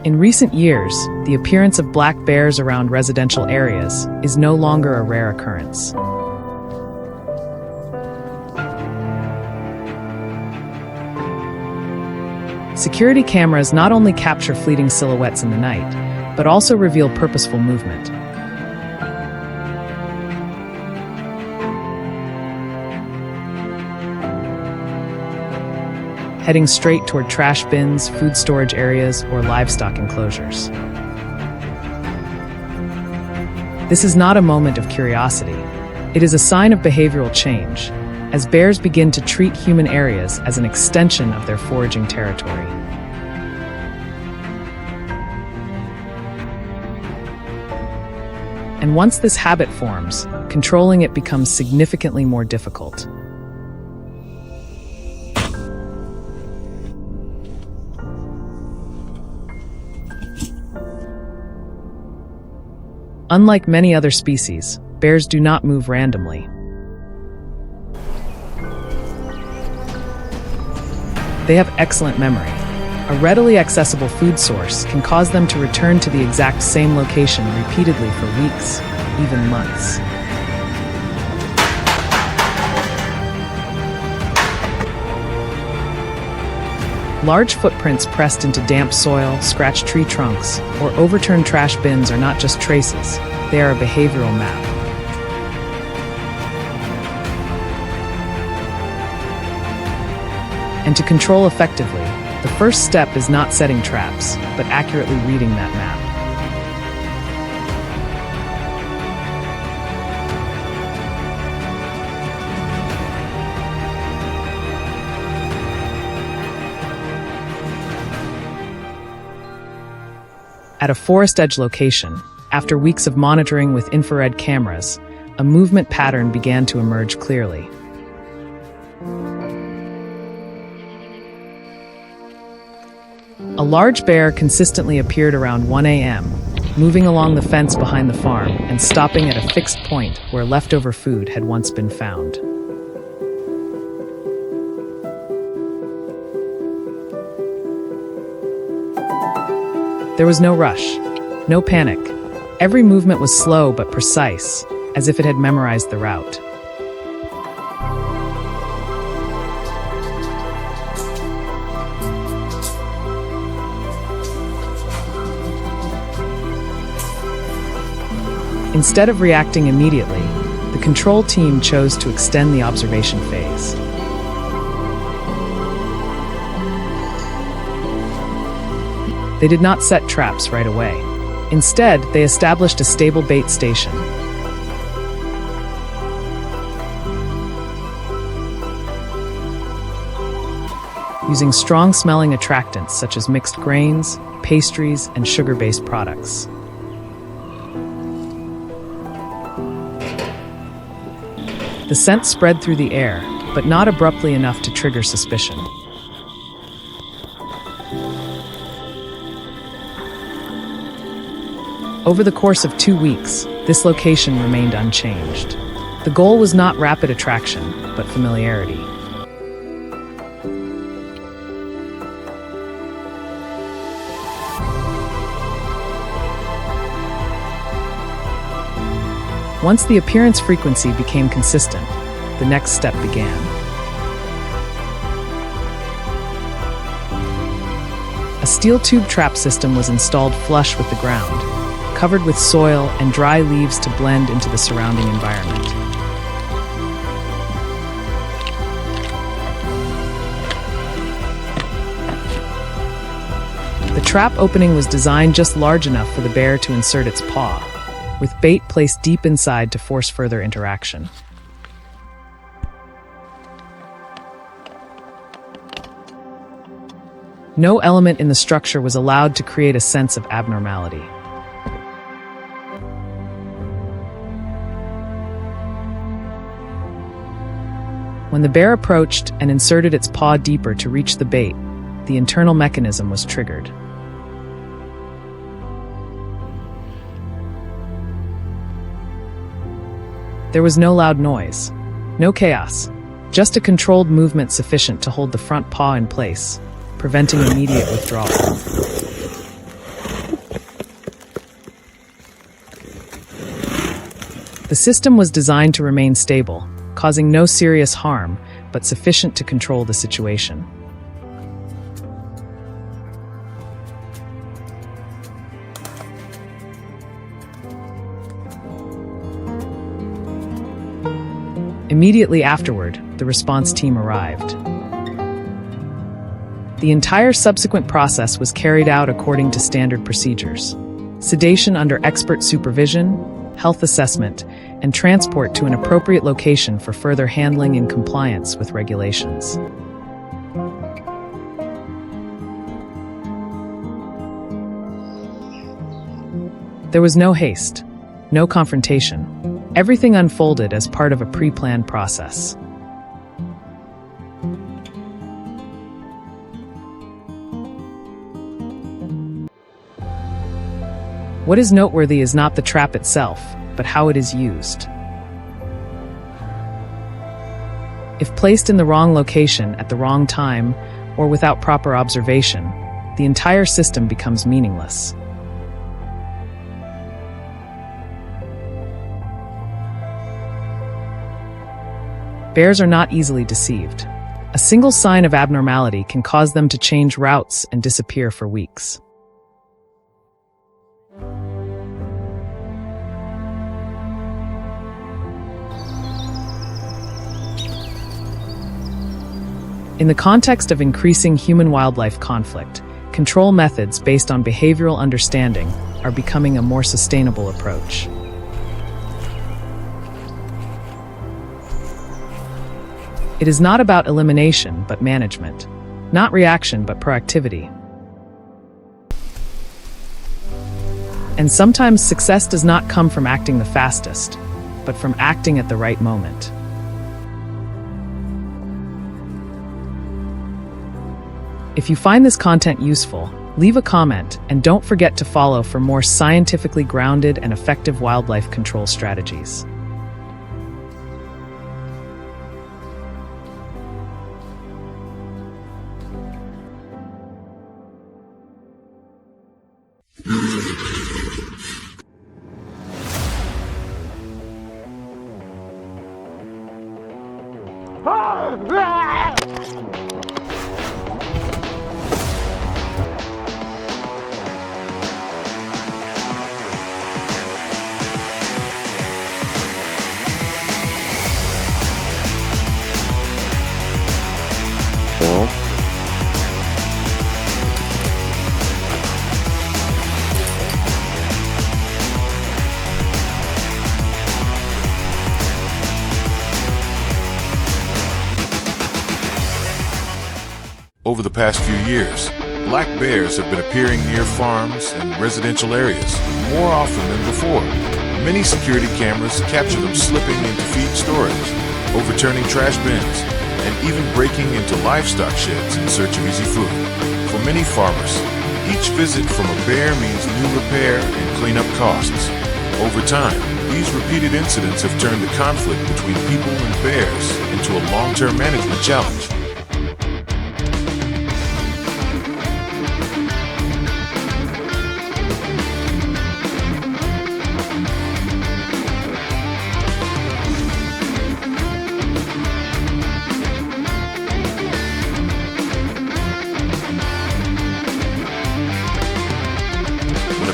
In recent years, the appearance of black bears around residential areas is no longer a rare occurrence. Security cameras not only capture fleeting silhouettes in the night, but also reveal purposeful movement. Heading straight toward trash bins, food storage areas, or livestock enclosures. This is not a moment of curiosity. It is a sign of behavioral change, as bears begin to treat human areas as an extension of their foraging territory. And once this habit forms, controlling it becomes significantly more difficult. Unlike many other species, bears do not move randomly. They have excellent memory. A readily accessible food source can cause them to return to the exact same location repeatedly for weeks, even months. Large footprints pressed into damp soil, scratched tree trunks, or overturned trash bins are not just traces, they are a behavioral map. And to control effectively, the first step is not setting traps, but accurately reading that map. At a forest edge location, after weeks of monitoring with infrared cameras, a movement pattern began to emerge clearly. A large bear consistently appeared around 1 a.m., moving along the fence behind the farm and stopping at a fixed point where leftover food had once been found. There was no rush, no panic. Every movement was slow but precise, as if it had memorized the route. Instead of reacting immediately, the control team chose to extend the observation phase. They did not set traps right away. Instead, they established a stable bait station. Using strong-smelling attractants such as mixed grains, pastries, and sugar-based products. The scent spread through the air, but not abruptly enough to trigger suspicion. Over the course of 2 weeks, this location remained unchanged. The goal was not rapid attraction, but familiarity. Once the appearance frequency became consistent, the next step began. A steel tube trap system was installed flush with the ground, covered with soil and dry leaves to blend into the surrounding environment. The trap opening was designed just large enough for the bear to insert its paw, with bait placed deep inside to force further interaction. No element in the structure was allowed to create a sense of abnormality. When the bear approached and inserted its paw deeper to reach the bait, the internal mechanism was triggered. There was no loud noise, no chaos, just a controlled movement sufficient to hold the front paw in place, preventing immediate withdrawal. The system was designed to remain stable, causing no serious harm, but sufficient to control the situation. Immediately afterward, the response team arrived. The entire subsequent process was carried out according to standard procedures: sedation under expert supervision, health assessment, and transport to an appropriate location for further handling in compliance with regulations. There was no haste, no confrontation. Everything unfolded as part of a pre-planned process. What is noteworthy is not the trap itself, but how it is used. If placed in the wrong location at the wrong time or without proper observation, the entire system becomes meaningless. Bears are not easily deceived. A single sign of abnormality can cause them to change routes and disappear for weeks. In the context of increasing human-wildlife conflict, control methods based on behavioral understanding are becoming a more sustainable approach. It is not about elimination, but management. Not reaction, but proactivity. And sometimes success does not come from acting the fastest, but from acting at the right moment. If you find this content useful, leave a comment and don't forget to follow for more scientifically grounded and effective wildlife control strategies. Over the past few years, black bears have been appearing near farms and residential areas more often than before. Many security cameras capture them slipping into feed storage, overturning trash bins, and even breaking into livestock sheds in search of easy food. For many farmers, each visit from a bear means new repair and cleanup costs. Over time, these repeated incidents have turned the conflict between people and bears into a long-term management challenge.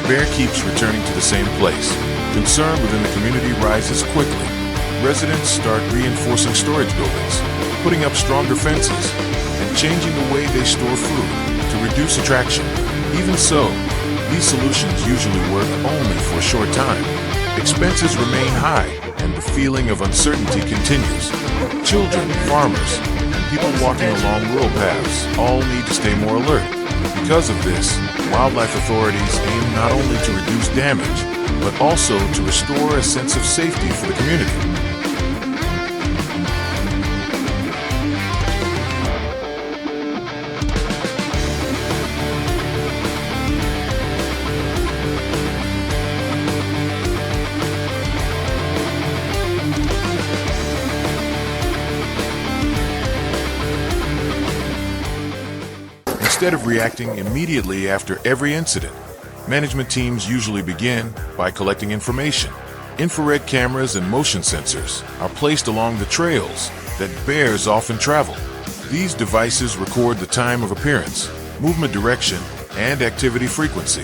Bear keeps returning to the same place. Concern within the community rises quickly. Residents start reinforcing storage buildings, putting up stronger fences, and changing the way they store food to reduce attraction. Even so, these solutions usually work only for a short time. Expenses remain high, and the feeling of uncertainty continues. Children, farmers, and people walking along rural paths all need to stay more alert. Because of this, wildlife authorities aim not only to reduce damage, but also to restore a sense of safety for the community. Instead of reacting immediately after every incident, management teams usually begin by collecting information, Infrared cameras and motion sensors are placed along the trails that bears often travel. These devices record the time of appearance, movement direction, and activity frequency.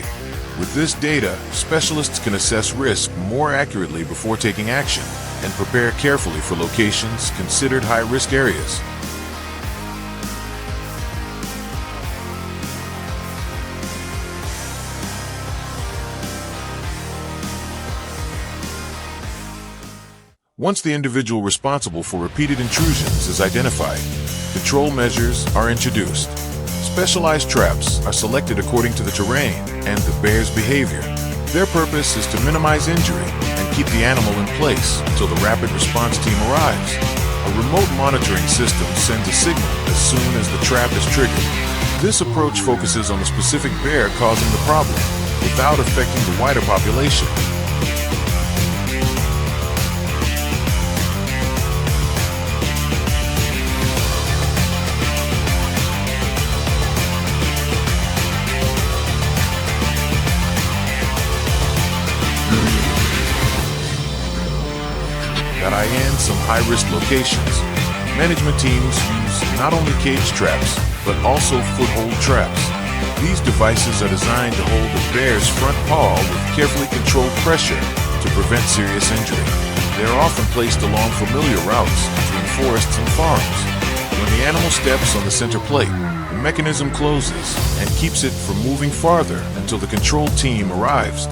With this data, specialists can assess risk more accurately before taking action and prepare carefully for locations considered high-risk areas. Once the individual responsible for repeated intrusions is identified, control measures are introduced. Specialized traps are selected according to the terrain and the bear's behavior. Their purpose is to minimize injury and keep the animal in place until the rapid response team arrives. A remote monitoring system sends a signal as soon as the trap is triggered. This approach focuses on the specific bear causing the problem without affecting the wider population. In some high-risk locations, management teams use not only cage traps, but also foothold traps. These devices are designed to hold the bear's front paw with carefully controlled pressure to prevent serious injury. They are often placed along familiar routes between forests and farms. When the animal steps on the center plate, the mechanism closes and keeps it from moving farther until the control team arrives.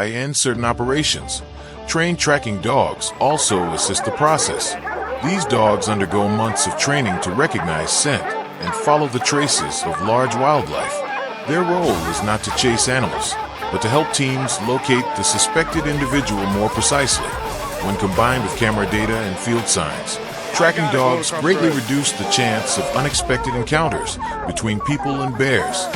In certain operations, trained tracking dogs also assist the process. These dogs undergo months of training to recognize scent and follow the traces of large wildlife. Their role is not to chase animals, but to help teams locate the suspected individual more precisely. When combined with camera data and field signs, tracking dogs greatly reduce the chance of unexpected encounters between people and bears.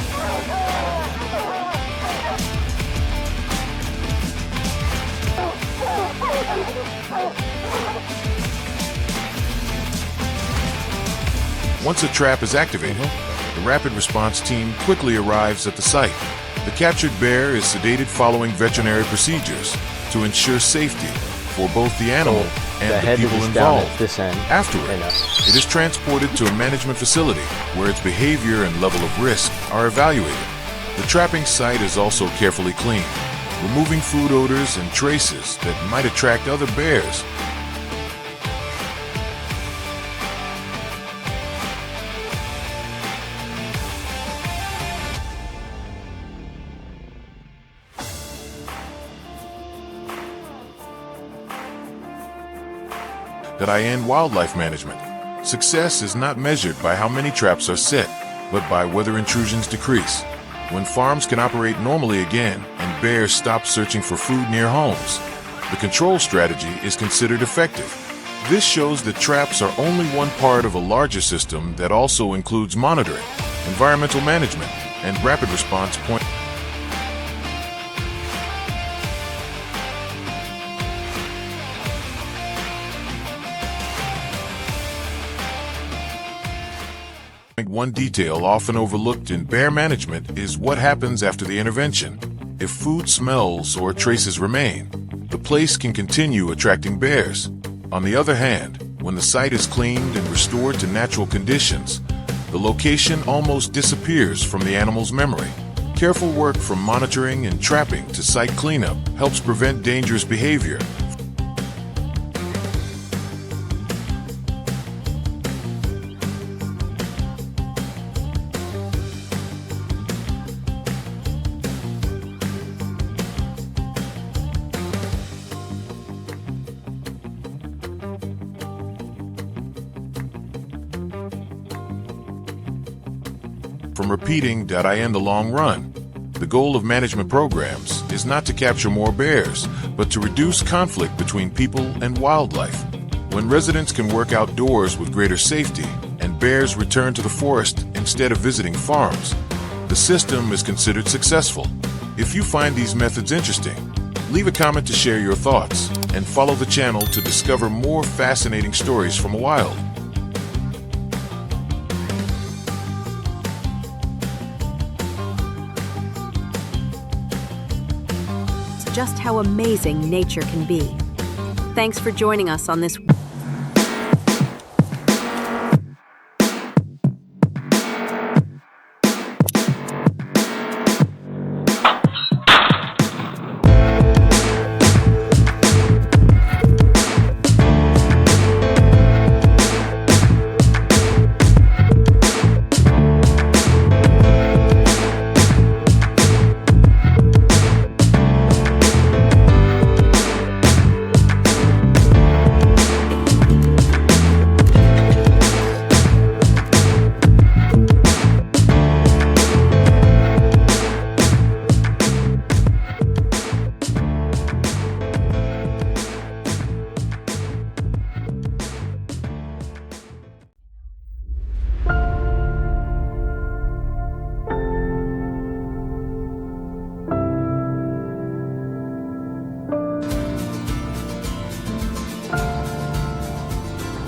Once a trap is activated, the rapid response team quickly arrives at the site. The captured bear is sedated following veterinary procedures to ensure safety for both the animal and the people involved. Afterward, it is transported to a management facility where its behavior and level of risk are evaluated. The trapping site is also carefully cleaned, removing food odors and traces that might attract other bears. Wildlife management. Success is not measured by how many traps are set, but by whether intrusions decrease. When farms can operate normally again and bears stop searching for food near homes, the control strategy is considered effective. This shows that traps are only one part of a larger system that also includes monitoring, environmental management, and rapid response point. One detail often overlooked in bear management is what happens after the intervention. If food smells or traces remain, the place can continue attracting bears. On the other hand, when the site is cleaned and restored to natural conditions, the location almost disappears from the animal's memory. Careful work from monitoring and trapping to site cleanup helps prevent dangerous behavior. From repeating .in the long run, the The goal of management programs is not to capture more bears, but to reduce conflict between people and wildlife. When residents can work outdoors with greater safety and bears return to the forest instead of visiting farms, the system is considered successful. If you find these methods interesting, leave a comment to share your thoughts and follow the channel to discover more fascinating stories from the wild. Just how amazing nature can be. Thanks for joining us on this.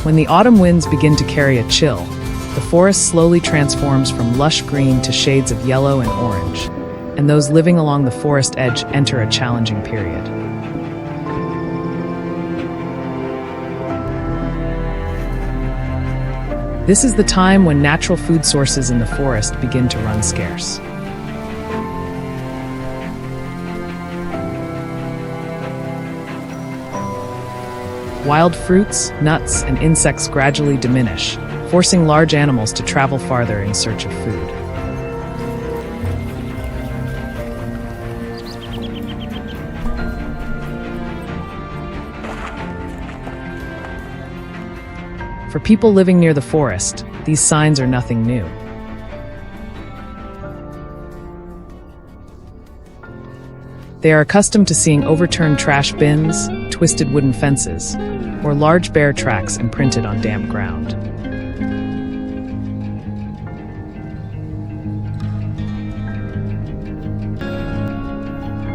When the autumn winds begin to carry a chill, the forest slowly transforms from lush green to shades of yellow and orange, and those living along the forest edge enter a challenging period. This is the time when natural food sources in the forest begin to run scarce. Wild fruits, nuts, and insects gradually diminish, forcing large animals to travel farther in search of food. For people living near the forest, these signs are nothing new. They are accustomed to seeing overturned trash bins, twisted wooden fences, or large bear tracks imprinted on damp ground.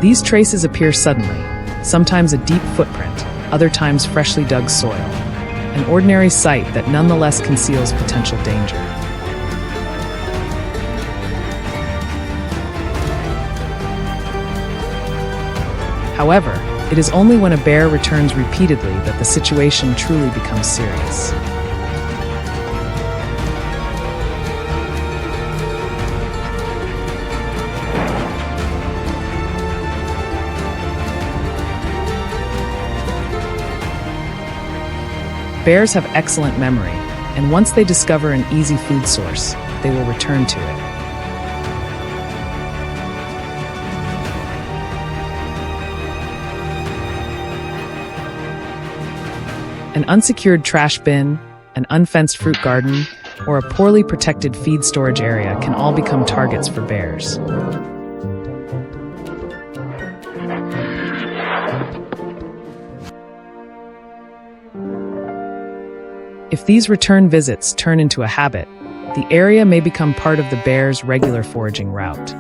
These traces appear suddenly, sometimes a deep footprint, other times freshly dug soil, an ordinary sight that nonetheless conceals potential danger. However, it is only when a bear returns repeatedly that the situation truly becomes serious. Bears have excellent memory, and once they discover an easy food source, they will return to it. An unsecured trash bin, an unfenced fruit garden, or a poorly protected feed storage area can all become targets for bears. If these return visits turn into a habit, the area may become part of the bear's regular foraging route.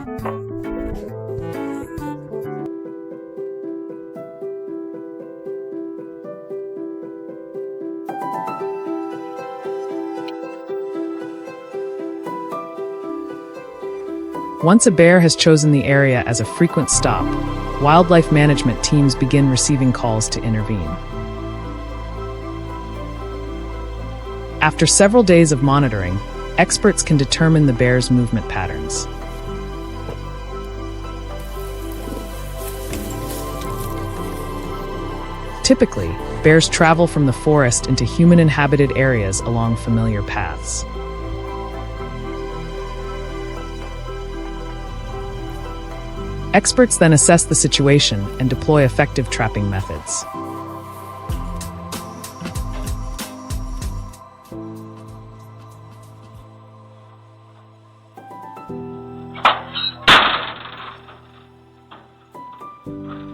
Once a bear has chosen the area as a frequent stop, wildlife management teams begin receiving calls to intervene. After several days of monitoring, experts can determine the bear's movement patterns. Typically, bears travel from the forest into human-inhabited areas along familiar paths. Experts then assess the situation and deploy effective trapping methods.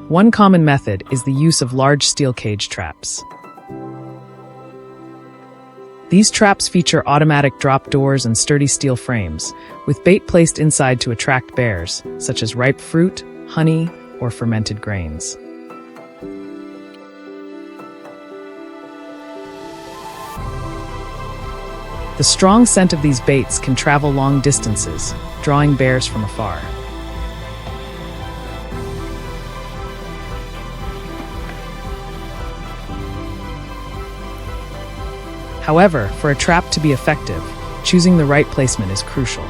One common method is the use of large steel cage traps. These traps feature automatic drop doors and sturdy steel frames, with bait placed inside to attract bears, such as ripe fruit, honey, or fermented grains. The strong scent of these baits can travel long distances, drawing bears from afar. However, for a trap to be effective, choosing the right placement is crucial.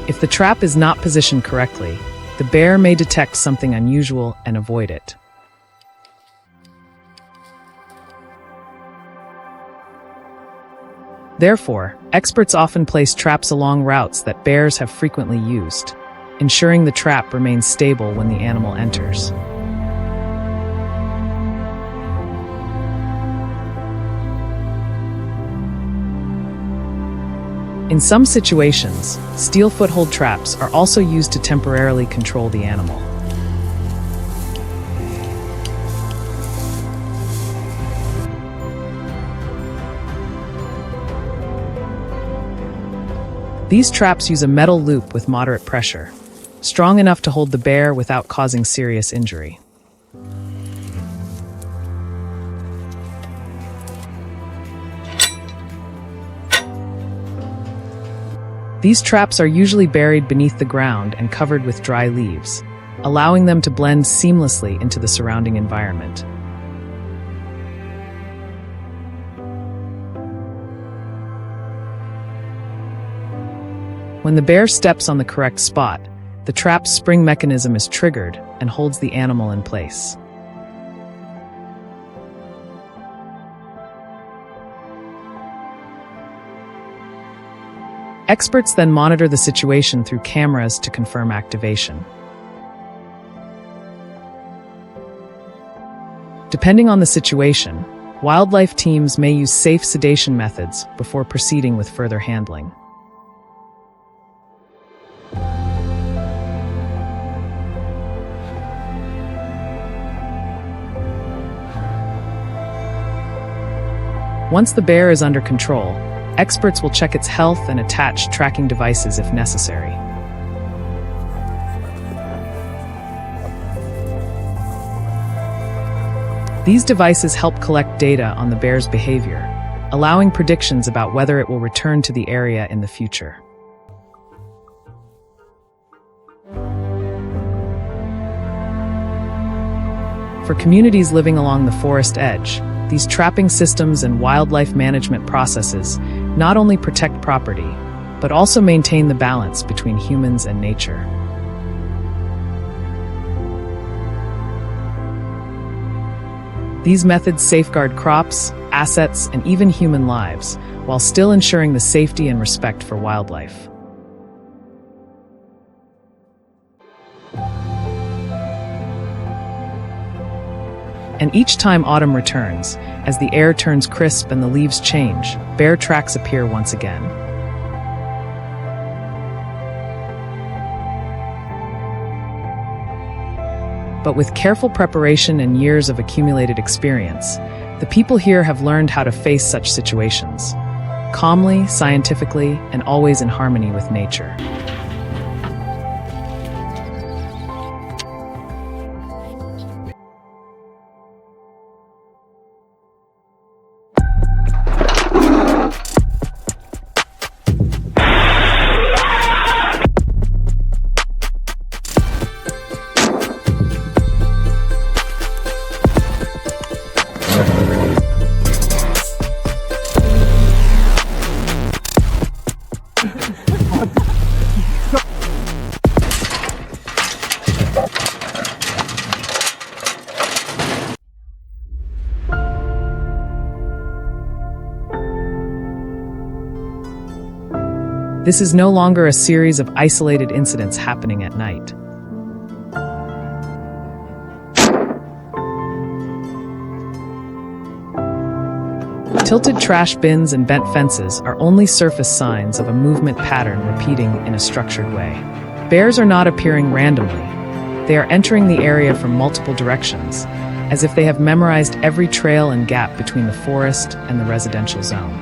If the trap is not positioned correctly, the bear may detect something unusual and avoid it. Therefore, experts often place traps along routes that bears have frequently used, ensuring the trap remains stable when the animal enters. In some situations, steel foothold traps are also used to temporarily control the animal. These traps use a metal loop with moderate pressure, strong enough to hold the bear without causing serious injury. These traps are usually buried beneath the ground and covered with dry leaves, allowing them to blend seamlessly into the surrounding environment. When the bear steps on the correct spot, the trap's spring mechanism is triggered and holds the animal in place. Experts then monitor the situation through cameras to confirm activation. Depending on the situation, wildlife teams may use safe sedation methods before proceeding with further handling. Once the bear is under control, experts will check its health and attach tracking devices if necessary. These devices help collect data on the bear's behavior, allowing predictions about whether it will return to the area in the future. For communities living along the forest edge, these trapping systems and wildlife management processes not only protect property, but also maintain the balance between humans and nature. These methods safeguard crops, assets, and even human lives, while still ensuring the safety and respect for wildlife. And each time autumn returns, as the air turns crisp and the leaves change, bear tracks appear once again. But with careful preparation and years of accumulated experience, the people here have learned how to face such situations, calmly, scientifically, and always in harmony with nature. This is no longer a series of isolated incidents happening at night. Tilted trash bins and bent fences are only surface signs of a movement pattern repeating in a structured way. Bears are not appearing randomly. They are entering the area from multiple directions, as if they have memorized every trail and gap between the forest and the residential zone.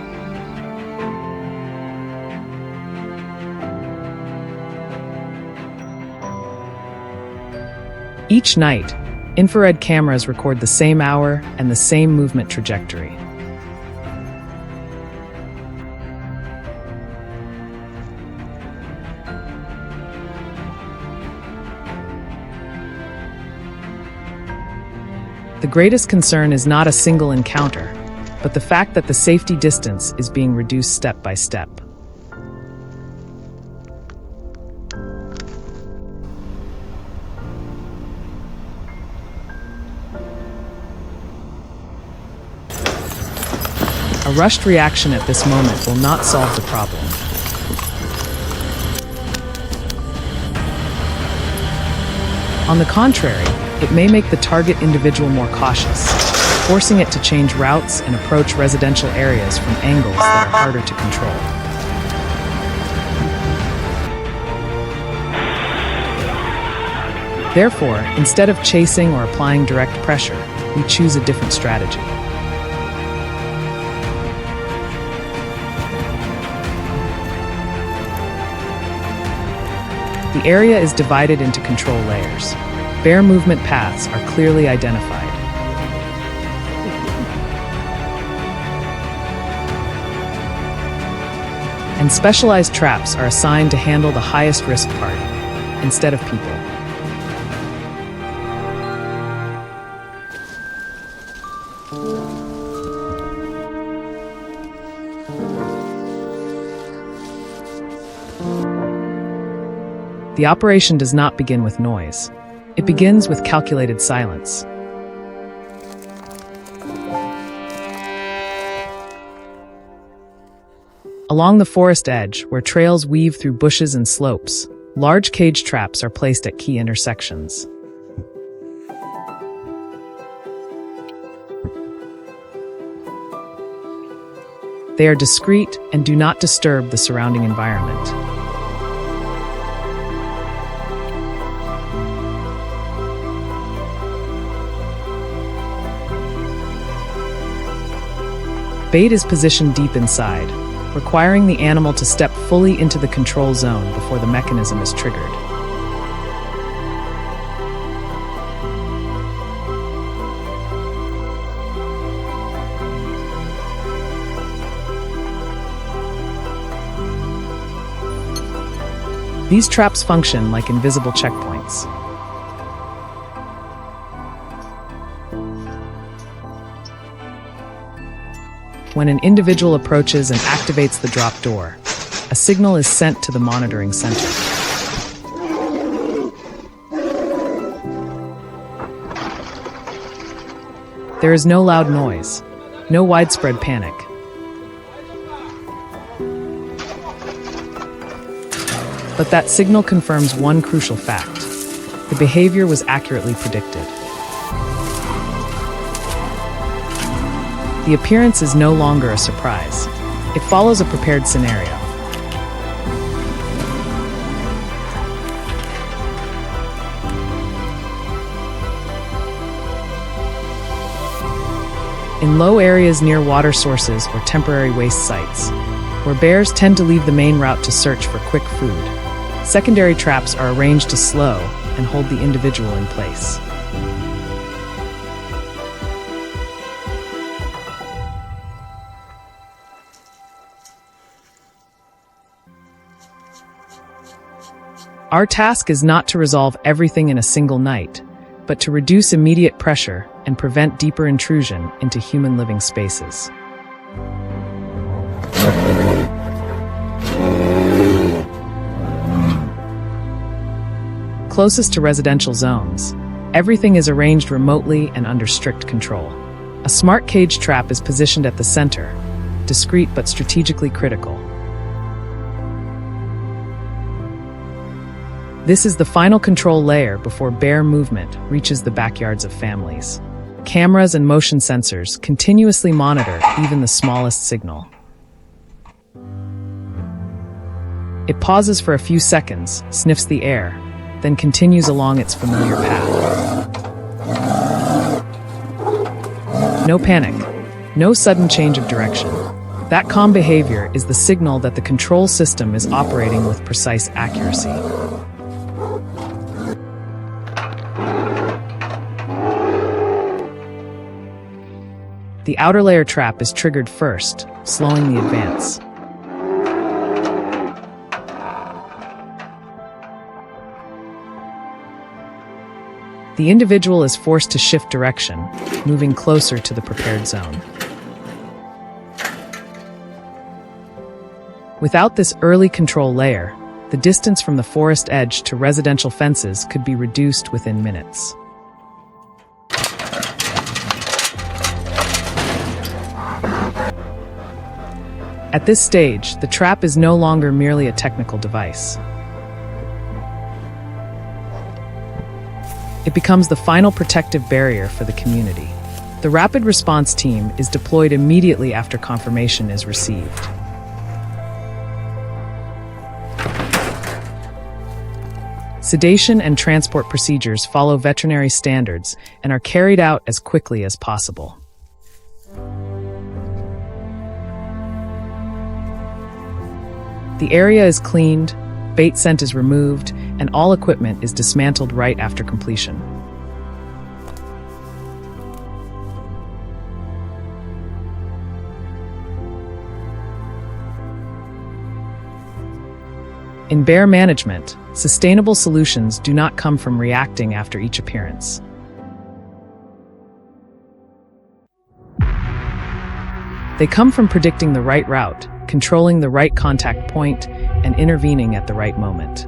Each night, infrared cameras record the same hour and the same movement trajectory. The greatest concern is not a single encounter, but the fact that the safety distance is being reduced step by step. A rushed reaction at this moment will not solve the problem. On the contrary, it may make the target individual more cautious, forcing it to change routes and approach residential areas from angles that are harder to control. Therefore, instead of chasing or applying direct pressure, we choose a different strategy. The area is divided into control layers. Bear movement paths are clearly identified. And specialized traps are assigned to handle the highest risk part, instead of people. The operation does not begin with noise. It begins with calculated silence. Along the forest edge, where trails weave through bushes and slopes, large cage traps are placed at key intersections. They are discreet and do not disturb the surrounding environment. Bait is positioned deep inside, requiring the animal to step fully into the control zone before the mechanism is triggered. These traps function like invisible checkpoints. When an individual approaches and activates the drop door, a signal is sent to the monitoring center. There is no loud noise, no widespread panic. But that signal confirms one crucial fact: the behavior was accurately predicted. The appearance is no longer a surprise. It follows a prepared scenario. In low areas near water sources or temporary waste sites, where bears tend to leave the main route to search for quick food, secondary traps are arranged to slow and hold the individual in place. Our task is not to resolve everything in a single night, but to reduce immediate pressure and prevent deeper intrusion into human living spaces. Closest to residential zones, everything is arranged remotely and under strict control. A smart cage trap is positioned at the center, discreet but strategically critical. This is the final control layer before bear movement reaches the backyards of families. Cameras and motion sensors continuously monitor even the smallest signal. It pauses for a few seconds, sniffs the air, then continues along its familiar path. No panic, no sudden change of direction. That calm behavior is the signal that the control system is operating with precise accuracy. The outer layer trap is triggered first, slowing the advance. The individual is forced to shift direction, moving closer to the prepared zone. Without this early control layer, the distance from the forest edge to residential fences could be reduced within minutes. At this stage, the trap is no longer merely a technical device. It becomes the final protective barrier for the community. The rapid response team is deployed immediately after confirmation is received. Sedation and transport procedures follow veterinary standards and are carried out as quickly as possible. The area is cleaned, bait scent is removed, and all equipment is dismantled right after completion. In bear management, sustainable solutions do not come from reacting after each appearance. They come from predicting the right route, controlling the right contact point, and intervening at the right moment.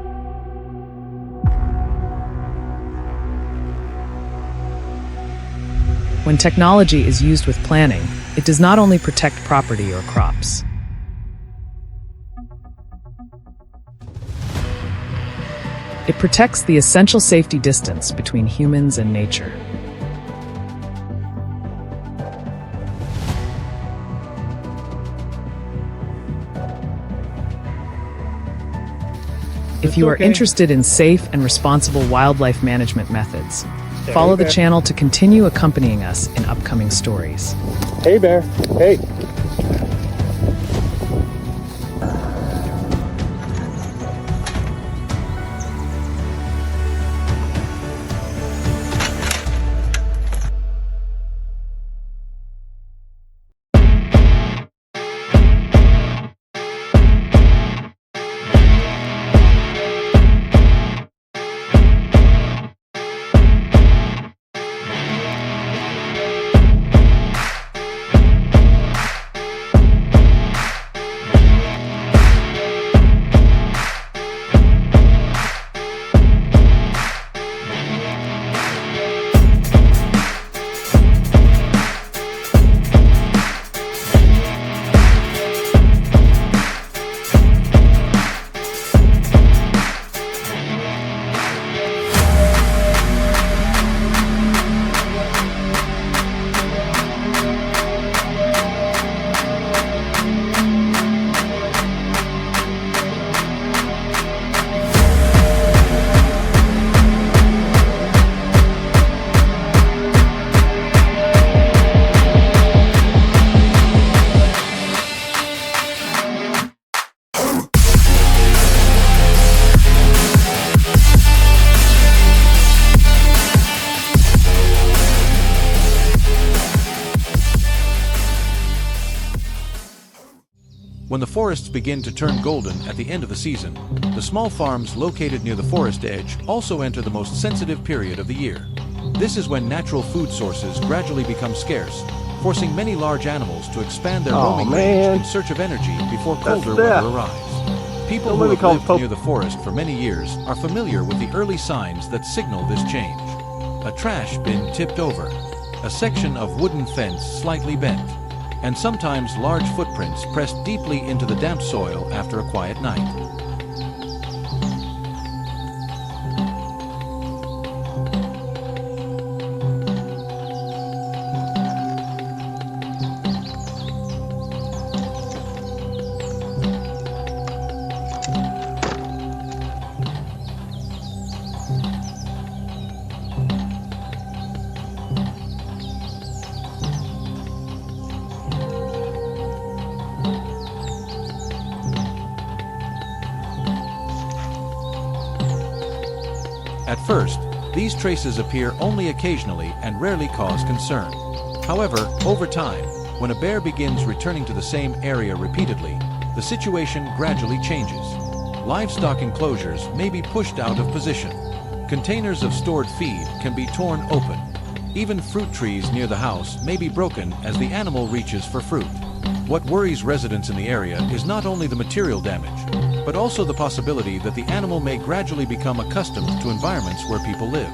When technology is used with planning, it does not only protect property or crops. It protects the essential safety distance between humans and nature. If you are interested in safe and responsible wildlife management methods, follow the channel to continue accompanying us in upcoming stories. Hey, bear. Hey. When the forests begin to turn golden at the end of the season, the small farms located near the forest edge also enter the most sensitive period of the year. This is when natural food sources gradually become scarce, forcing many large animals to expand their roaming range in search of energy before colder weather arrives. People who have lived near the forest for many years are familiar with the early signs that signal this change. A trash bin tipped over, a section of wooden fence slightly bent, and sometimes large footprints pressed deeply into the damp soil after a quiet night. At first, these traces appear only occasionally and rarely cause concern. However, over time, when a bear begins returning to the same area repeatedly, the situation gradually changes. Livestock enclosures may be pushed out of position. Containers of stored feed can be torn open. Even fruit trees near the house may be broken as the animal reaches for fruit. What worries residents in the area is not only the material damage, but also the possibility that the animal may gradually become accustomed to environments where people live.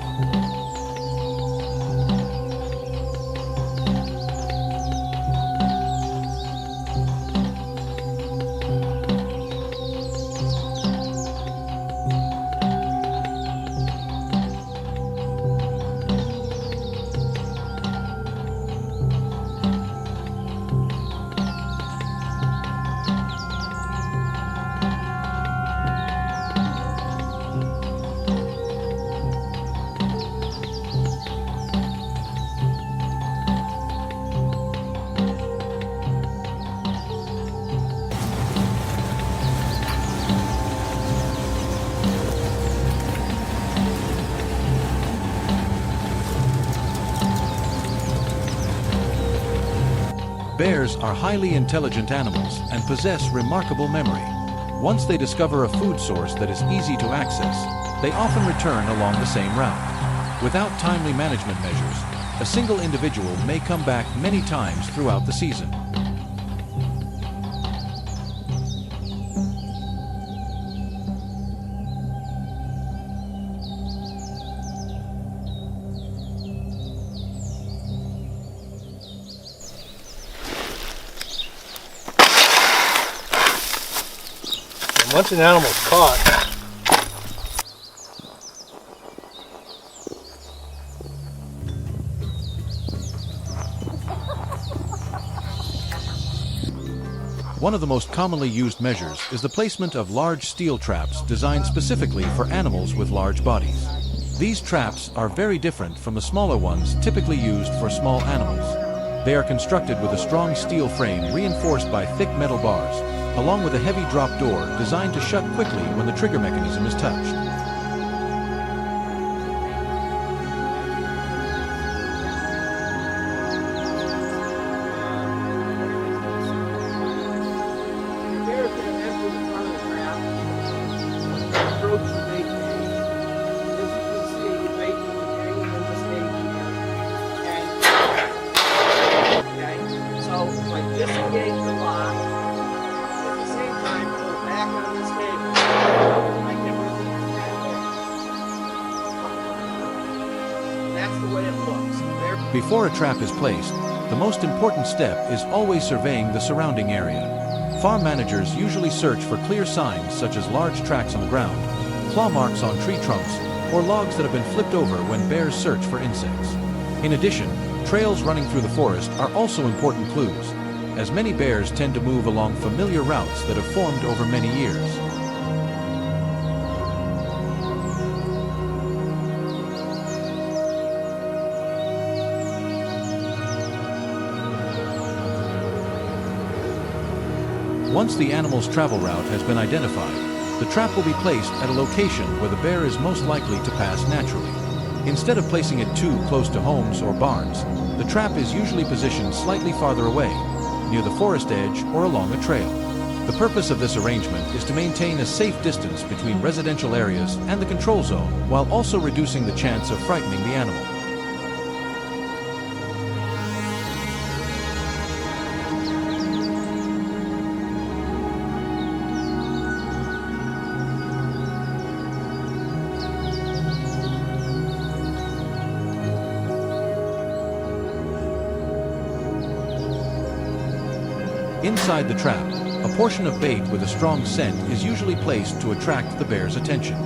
Bears are highly intelligent animals and possess remarkable memory. Once they discover a food source that is easy to access, they often return along the same route. Without timely management measures, a single individual may come back many times throughout the season. Once an animal's caught, one of the most commonly used measures is the placement of large steel traps designed specifically for animals with large bodies. These traps are very different from the smaller ones typically used for small animals. They are constructed with a strong steel frame reinforced by thick metal bars, along with a heavy drop door designed to shut quickly when the trigger mechanism is touched. Before a trap is placed, the most important step is always surveying the surrounding area. Farm managers usually search for clear signs such as large tracks on the ground, claw marks on tree trunks, or logs that have been flipped over when bears search for insects. In addition, trails running through the forest are also important clues, as many bears tend to move along familiar routes that have formed over many years. Once the animal's travel route has been identified, the trap will be placed at a location where the bear is most likely to pass naturally. Instead of placing it too close to homes or barns, the trap is usually positioned slightly farther away, near the forest edge or along a trail. The purpose of this arrangement is to maintain a safe distance between residential areas and the control zone, while also reducing the chance of frightening the animal. Inside the trap, a portion of bait with a strong scent is usually placed to attract the bear's attention.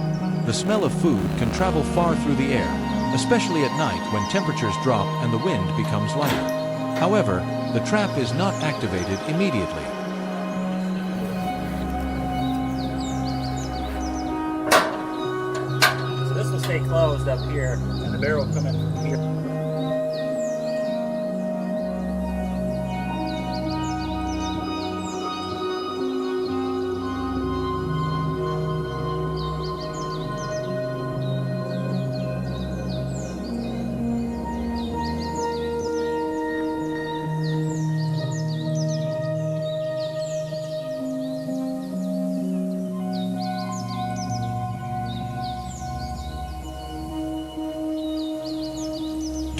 The smell of food can travel far through the air, especially at night when temperatures drop and the wind becomes lighter. However, the trap is not activated immediately. so this will stay closed up here, and the bear will come in here.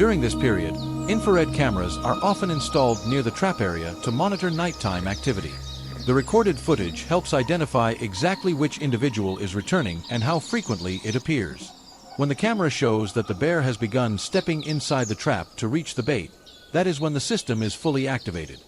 During this period, infrared cameras are often installed near the trap area to monitor nighttime activity. The recorded footage helps identify exactly which individual is returning and how frequently it appears. When the camera shows that the bear has begun stepping inside the trap to reach the bait, that is when the system is fully activated.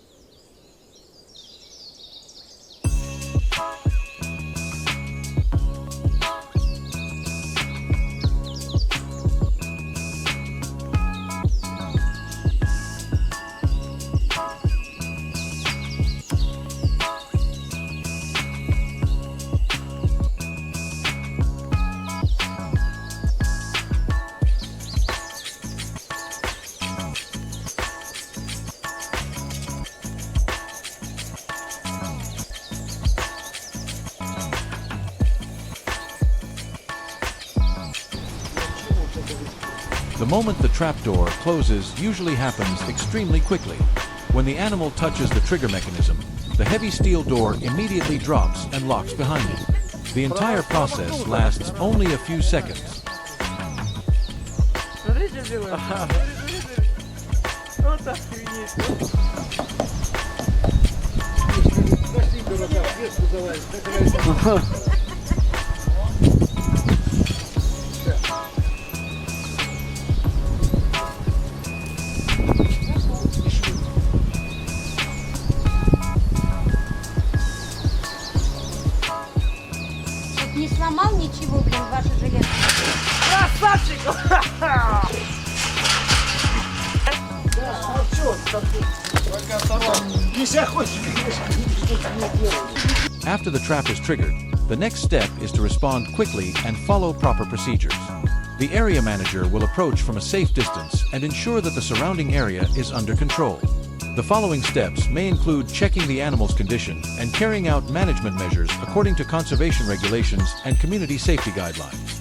The moment the trapdoor closes usually happens extremely quickly. When the animal touches the trigger mechanism, the heavy steel door immediately drops and locks behind it. The entire process lasts only a few seconds. Не сломал ничего, блин, ваша железка. Красавчик! After the trap is triggered, the next step is to respond quickly and follow proper procedures. The area manager will approach from a safe distance and ensure that the surrounding area is under control. The following steps may include checking the animal's condition and carrying out management measures according to conservation regulations and community safety guidelines.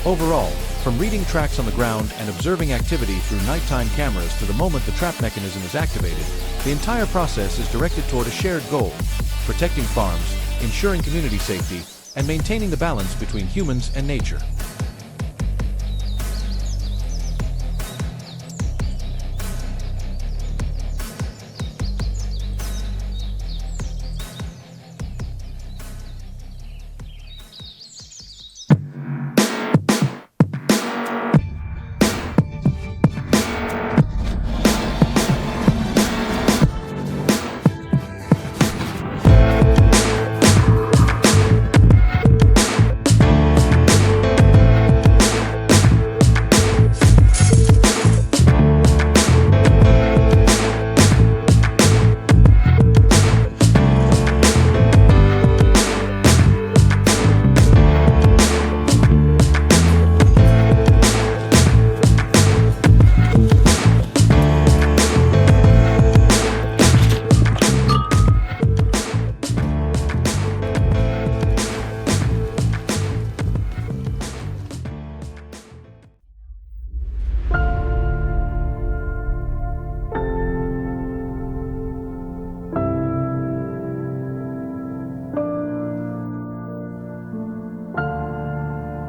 Overall, from reading tracks on the ground and observing activity through nighttime cameras to the moment the trap mechanism is activated, the entire process is directed toward a shared goal: protecting farms, ensuring community safety, and maintaining the balance between humans and nature.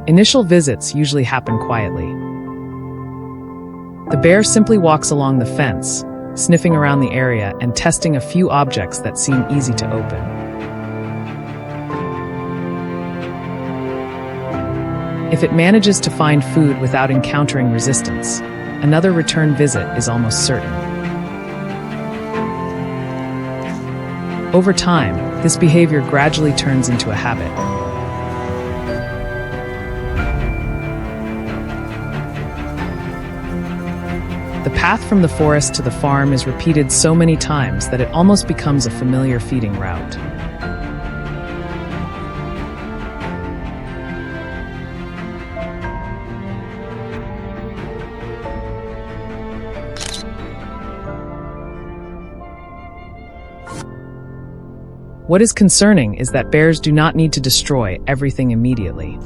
Initial visits usually happen quietly. The bear simply walks along the fence, sniffing around the area and testing a few objects that seem easy to open. If it manages to find food without encountering resistance, another return visit is almost certain. Over time, this behavior gradually turns into a habit. The path from the forest to the farm is repeated so many times that it almost becomes a familiar feeding route. What is concerning is that bears do not need to destroy everything immediately.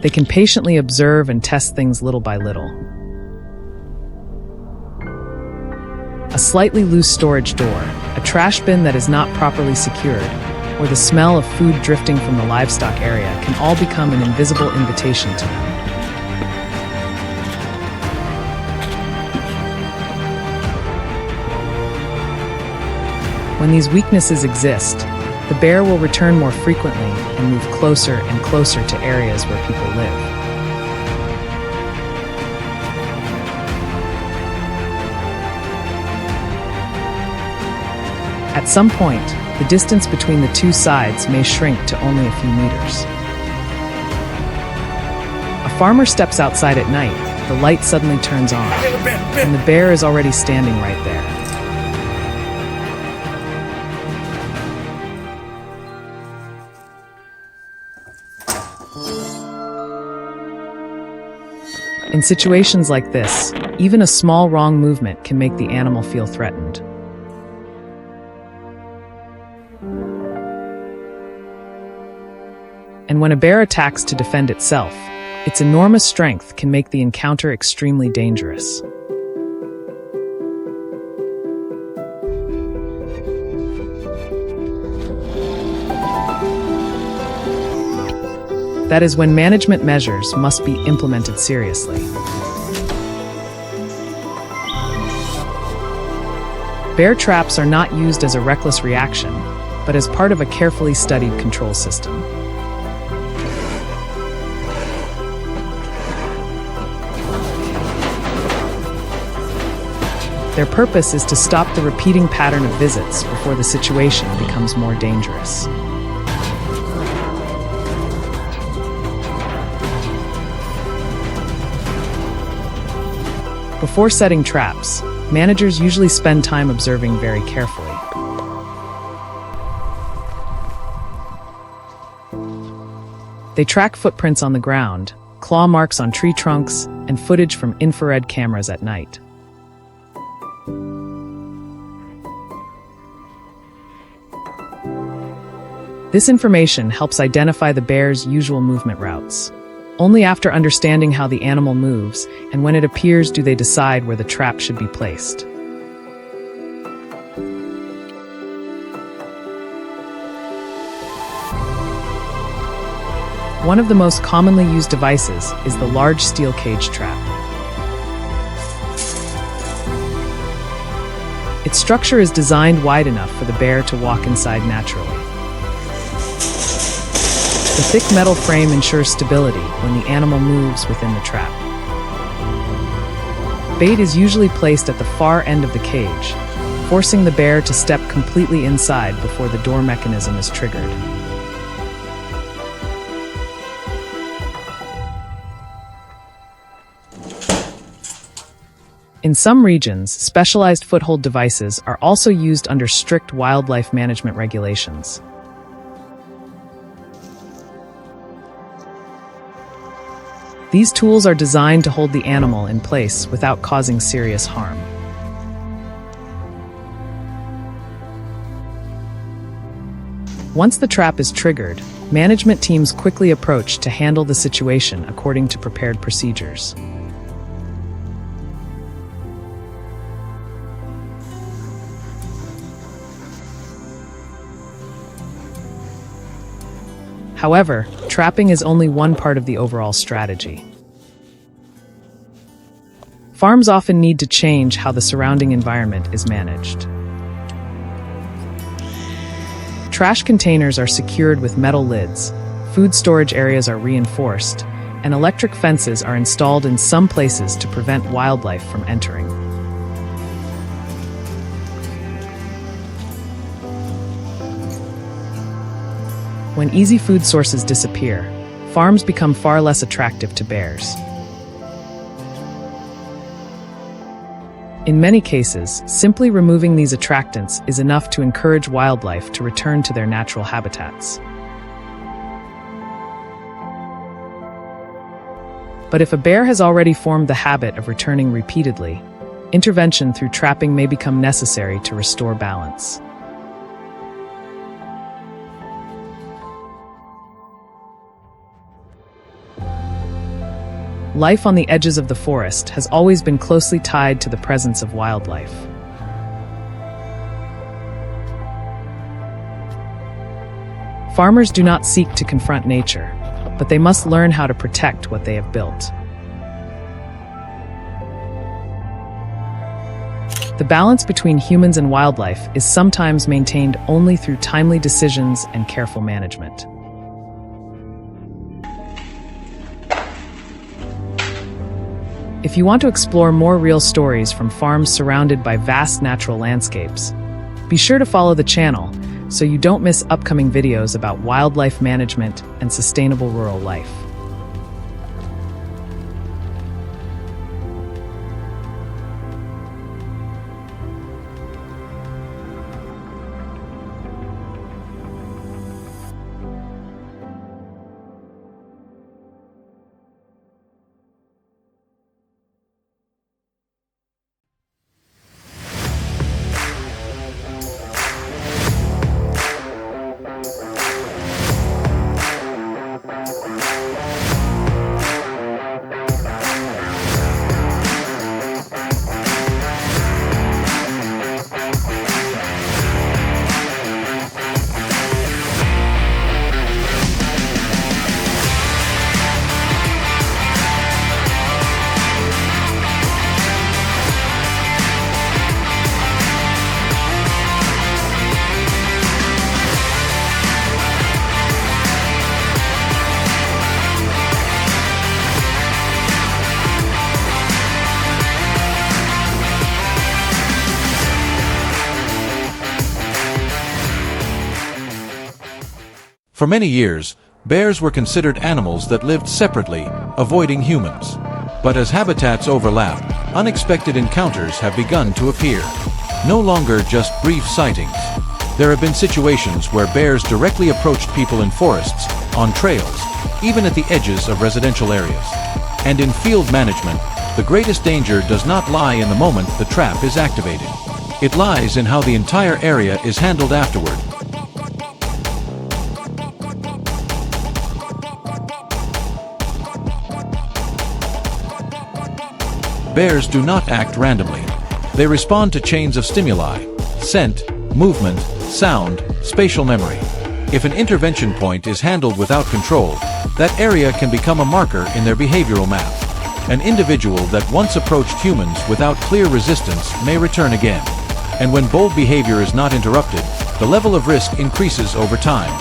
They can patiently observe and test things little by little. A slightly loose storage door, a trash bin that is not properly secured, or the smell of food drifting from the livestock area can all become an invisible invitation to them. When these weaknesses exist, the bear will return more frequently and move closer and closer to areas where people live. At some point, the distance between the two sides may shrink to only a few meters. A farmer steps outside at night, the light suddenly turns on, and the bear is already standing right there. In situations like this, even a small wrong movement can make the animal feel threatened. And when a bear attacks to defend itself, its enormous strength can make the encounter extremely dangerous. That is when management measures must be implemented seriously. Bear traps are not used as a reckless reaction, but as part of a carefully studied control system. Their purpose is to stop the repeating pattern of visits before the situation becomes more dangerous. Before setting traps, managers usually spend time observing very carefully. They track footprints on the ground, claw marks on tree trunks, and footage from infrared cameras at night. This information helps identify the bear's usual movement routes. Only after understanding how the animal moves and when it appears do they decide where the trap should be placed. One of the most commonly used devices is the large steel cage trap. Its structure is designed wide enough for the bear to walk inside naturally. The thick metal frame ensures stability when the animal moves within the trap. Bait is usually placed at the far end of the cage, forcing the bear to step completely inside before the door mechanism is triggered. In some regions, specialized foothold devices are also used under strict wildlife management regulations. These tools are designed to hold the animal in place without causing serious harm. Once the trap is triggered, management teams quickly approach to handle the situation according to prepared procedures. However, trapping is only one part of the overall strategy. Farms often need to change how the surrounding environment is managed. Trash containers are secured with metal lids, food storage areas are reinforced, and electric fences are installed in some places to prevent wildlife from entering. When easy food sources disappear, farms become far less attractive to bears. In many cases, simply removing these attractants is enough to encourage wildlife to return to their natural habitats. But if a bear has already formed the habit of returning repeatedly, intervention through trapping may become necessary to restore balance. Life on the edges of the forest has always been closely tied to the presence of wildlife. Farmers do not seek to confront nature, but they must learn how to protect what they have built. The balance between humans and wildlife is sometimes maintained only through timely decisions and careful management. If you want to explore more real stories from farms surrounded by vast natural landscapes, be sure to follow the channel so you don't miss upcoming videos about wildlife management and sustainable rural life. For many years, bears were considered animals that lived separately, avoiding humans. But as habitats overlap, unexpected encounters have begun to appear. No longer just brief sightings. There have been situations where bears directly approached people in forests, on trails, even at the edges of residential areas. And in field management, the greatest danger does not lie in the moment the trap is activated. It lies in how the entire area is handled afterward. Bears do not act randomly. They respond to chains of stimuli: scent, movement, sound, spatial memory. If an intervention point is handled without control, that area can become a marker in their behavioral map. An individual that once approached humans without clear resistance may return again. And when bold behavior is not interrupted, the level of risk increases over time.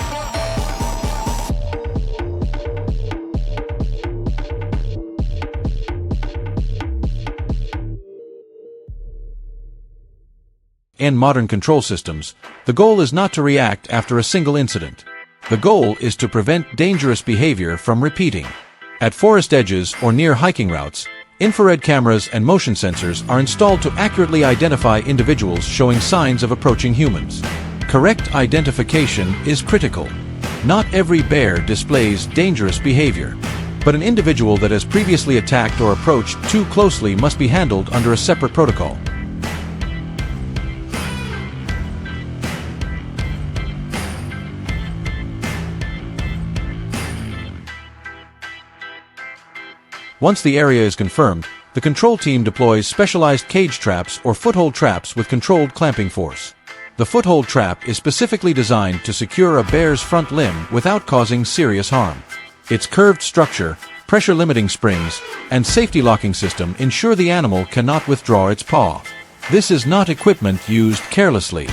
In modern control systems, the goal is not to react after a single incident. The goal is to prevent dangerous behavior from repeating. At forest edges or near hiking routes, infrared cameras and motion sensors are installed to accurately identify individuals showing signs of approaching humans. Correct identification is critical. Not every bear displays dangerous behavior, but an individual that has previously attacked or approached too closely must be handled under a separate protocol. Once the area is confirmed, the control team deploys specialized cage traps or foothold traps with controlled clamping force. The foothold trap is specifically designed to secure a bear's front limb without causing serious harm. Its curved structure, pressure-limiting springs, and safety locking system ensure the animal cannot withdraw its paw. This is not equipment used carelessly.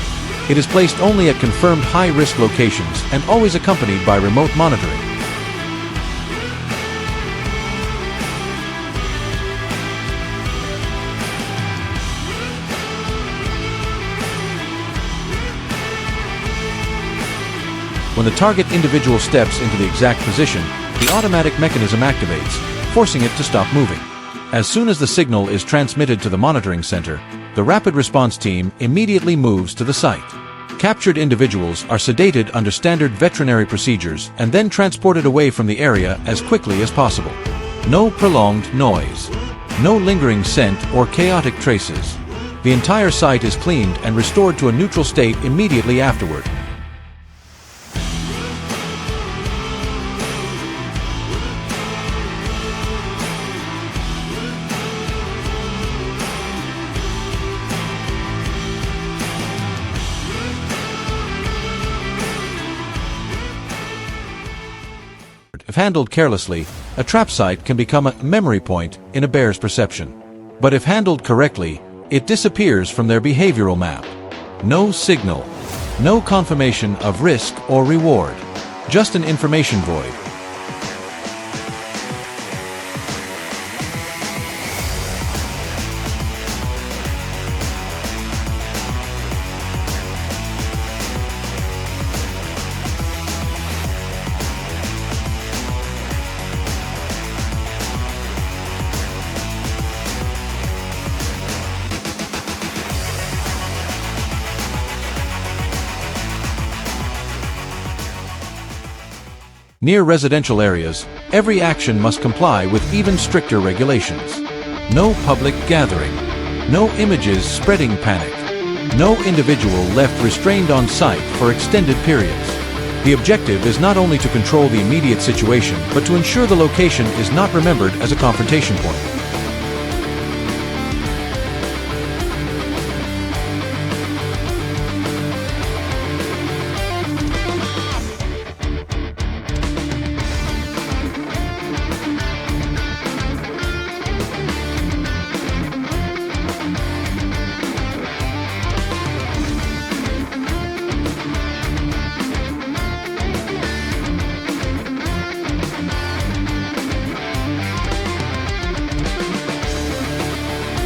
It is placed only at confirmed high-risk locations and always accompanied by remote monitoring. When the target individual steps into the exact position, the automatic mechanism activates, forcing it to stop moving. As soon as the signal is transmitted to the monitoring center, the rapid response team immediately moves to the site. Captured individuals are sedated under standard veterinary procedures and then transported away from the area as quickly as possible. No prolonged noise. No lingering scent or chaotic traces. The entire site is cleaned and restored to a neutral state immediately afterward. If handled carelessly, a trap site can become a memory point in a bear's perception. But if handled correctly, it disappears from their behavioral map. No signal, no confirmation of risk or reward, just an information void. Near residential areas, every action must comply with even stricter regulations. No public gathering. No images spreading panic. No individual left restrained on site for extended periods. The objective is not only to control the immediate situation, but to ensure the location is not remembered as a confrontation point.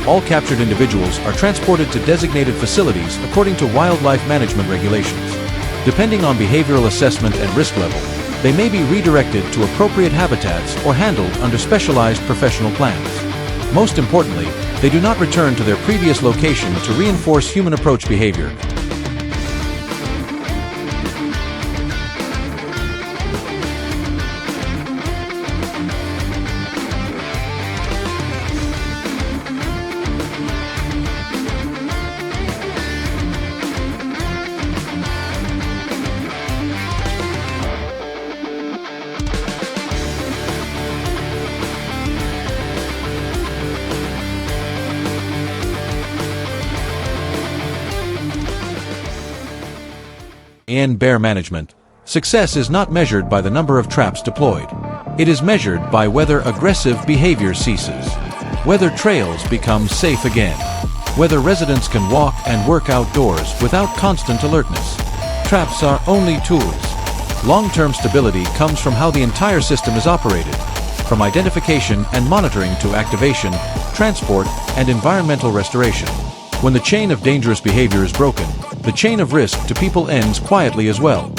All captured individuals are transported to designated facilities according to wildlife management regulations. Depending on behavioral assessment and risk level, they may be redirected to appropriate habitats or handled under specialized professional plans. Most importantly, they do not return to their previous location to reinforce human approach behavior. In bear management, success is not measured by the number of traps deployed. It is measured by whether aggressive behavior ceases, whether trails become safe again, whether residents can walk and work outdoors without constant alertness. Traps are only tools. Long-term stability comes from how the entire system is operated, from identification and monitoring to activation, transport, and environmental restoration. When the chain of dangerous behavior is broken, the chain of risk to people ends quietly as well.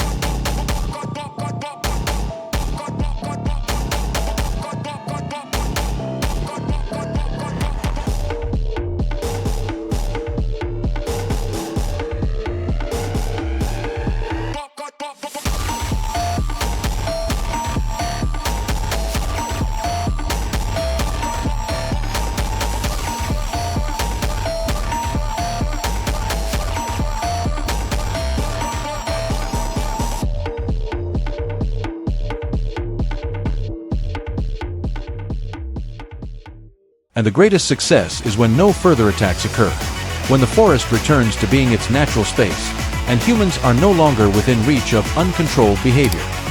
And the greatest success is when no further attacks occur, when the forest returns to being its natural space, and humans are no longer within reach of uncontrolled behavior.